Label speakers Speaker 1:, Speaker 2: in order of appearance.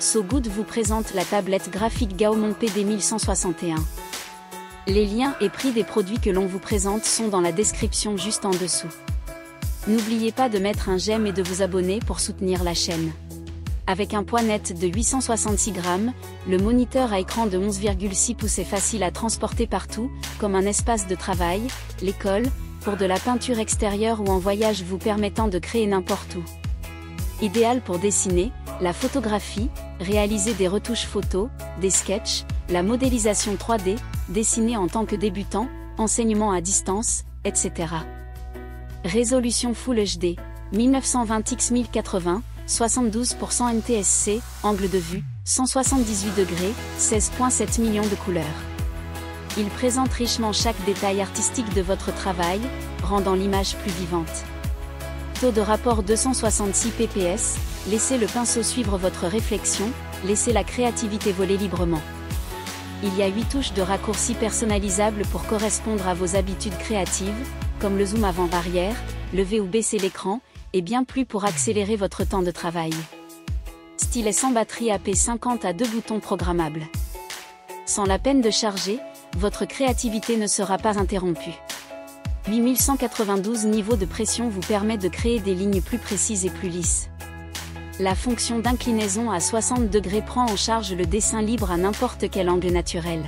Speaker 1: So Good vous présente la tablette graphique Gaomon PD1161. Les liens et prix des produits que l'on vous présente sont dans la description juste en dessous. N'oubliez pas de mettre un j'aime et de vous abonner pour soutenir la chaîne. Avec un poids net de 866 grammes, le moniteur à écran de 11,6 pouces est facile à transporter partout, comme un espace de travail, l'école, pour de la peinture extérieure ou en voyage vous permettant de créer n'importe où. Idéal pour dessiner, la photographie, réaliser des retouches photos, des sketchs, la modélisation 3D, dessiner en tant que débutant, enseignement à distance, etc. Résolution Full HD, 1920 x 1080, 72% NTSC, angle de vue, 178 degrés, 16,7 millions de couleurs. Il présente richement chaque détail artistique de votre travail, rendant l'image plus vivante. Taux de rapport 266 ppс, laissez le pinceau suivre votre réflexion, laissez la créativité voler librement. Il y a 8 touches de raccourcis personnalisables pour correspondre à vos habitudes créatives, comme le zoom avant-arrière, lever ou baisser l'écran, et bien plus pour accélérer votre temps de travail. Stylet sans batterie AP50 à 2 boutons programmables. Sans la peine de charger, votre créativité ne sera pas interrompue. 8192 niveaux de pression vous permet de créer des lignes plus précises et plus lisses. La fonction d'inclinaison à 60 degrés prend en charge le dessin libre à n'importe quel angle naturel.